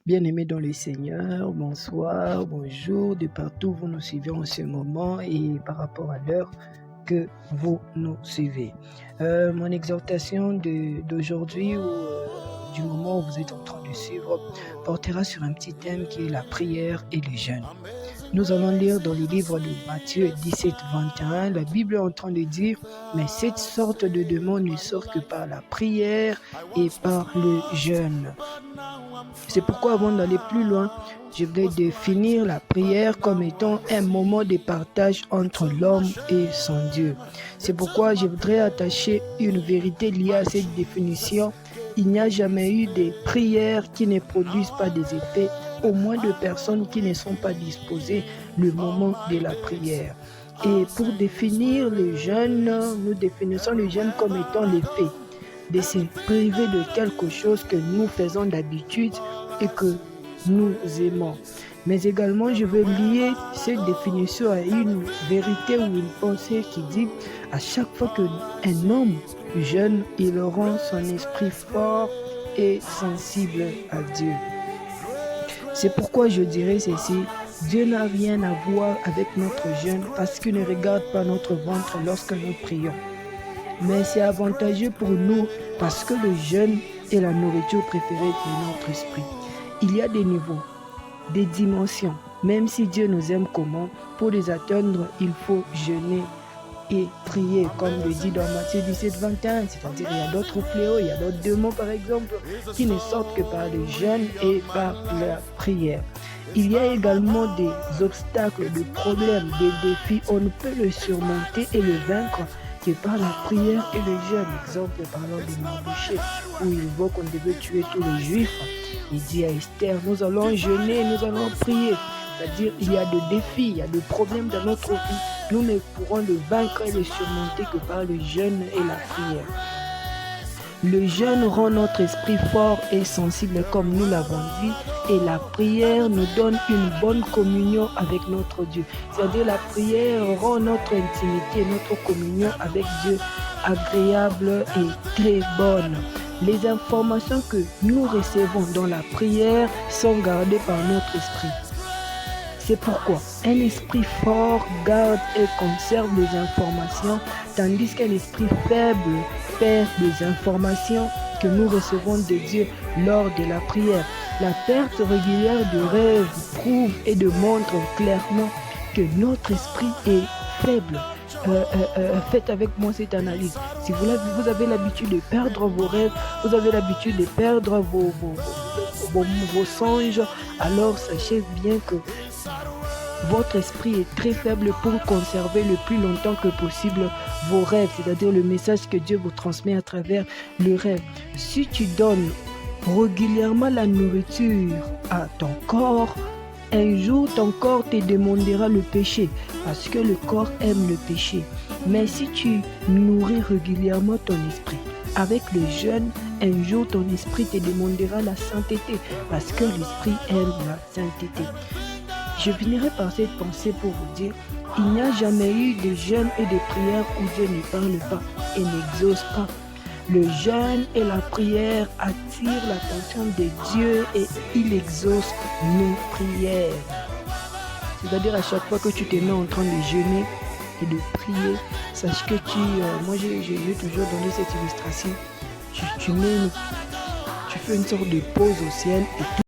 Bien-aimés dans le Seigneur, bonsoir, bonjour, de partout vous nous suivez en ce moment et par rapport à l'heure que vous nous suivez. Mon exhortation d'aujourd'hui ou du moment où vous êtes en train de suivre portera sur un petit thème qui est la prière et le jeûne. Nous allons lire dans le livre de Matthieu 17, 21, la Bible est en train de dire « Mais cette sorte de demande ne sort que par la prière et par le jeûne. » C'est pourquoi avant d'aller plus loin, je vais définir la prière comme étant un moment de partage entre l'homme et son Dieu. C'est pourquoi je voudrais attacher une vérité liée à cette définition. Il n'y a jamais eu de prières qui ne produisent pas des effets, au moins de personnes qui ne sont pas disposées le moment de la prière. Et pour définir le jeûne, nous définissons le jeûne comme étant l'effet de se priver de quelque chose que nous faisons d'habitude et que nous aimons. Mais également, je veux lier cette définition à une vérité ou une pensée qui dit à chaque fois qu'un homme jeûne, il rend son esprit fort et sensible à Dieu. C'est pourquoi je dirais ceci, Dieu n'a rien à voir avec notre jeûne parce qu'il ne regarde pas notre ventre lorsque nous prions. Mais c'est avantageux pour nous parce que le jeûne est la nourriture préférée de notre esprit. Il y a des niveaux, des dimensions. Même si Dieu nous aime comment, pour les atteindre, il faut jeûner et prier, comme le dit dans Matthieu 17, 21. C'est-à-dire il y a d'autres fléaux, il y a d'autres démons par exemple, qui ne sortent que par le jeûne et par la prière. Il y a également des obstacles, des problèmes, des défis. On ne peut le surmonter et le vaincre que par la prière et le jeûne. Exemple, parlant de Mardochée, où il voit qu'on devait tuer tous les Juifs. Il dit à Esther, nous allons jeûner, nous allons prier. C'est-à-dire, il y a des défis, il y a des problèmes dans notre vie. Nous ne pourrons le vaincre et le surmonter que par le jeûne et la prière. Le jeûne rend notre esprit fort et sensible comme nous l'avons dit et la prière nous donne une bonne communion avec notre Dieu. C'est-à-dire la prière rend notre intimité, notre communion avec Dieu agréable et très bonne. Les informations que nous recevons dans la prière sont gardées par notre esprit. C'est pourquoi un esprit fort garde et conserve les informations, tandis qu'un esprit faible perd les informations que nous recevons de Dieu lors de la prière. La perte régulière de rêves prouve et démontre clairement que notre esprit est faible. Faites avec moi cette analyse. Si vous avez l'habitude de perdre vos rêves, vous avez l'habitude de perdre vos songes, alors sachez bien que votre esprit est très faible pour conserver le plus longtemps que possible vos rêves, c'est-à-dire le message que Dieu vous transmet à travers le rêve. Si tu donnes régulièrement la nourriture à ton corps, un jour ton corps te demandera le péché, parce que le corps aime le péché. Mais si tu nourris régulièrement ton esprit, avec le jeûne, un jour ton esprit te demandera la sainteté, parce que l'esprit aime la sainteté. Je finirai par cette pensée pour vous dire, il n'y a jamais eu de jeûne et de prière où Dieu ne parle pas et n'exauce pas. Le jeûne et la prière attirent l'attention de Dieu et il exauce nos prières. C'est-à-dire à chaque fois que tu te mets en train de jeûner et de prier, sache que moi j'ai toujours donné cette illustration, tu fais une sorte de pause au ciel et tout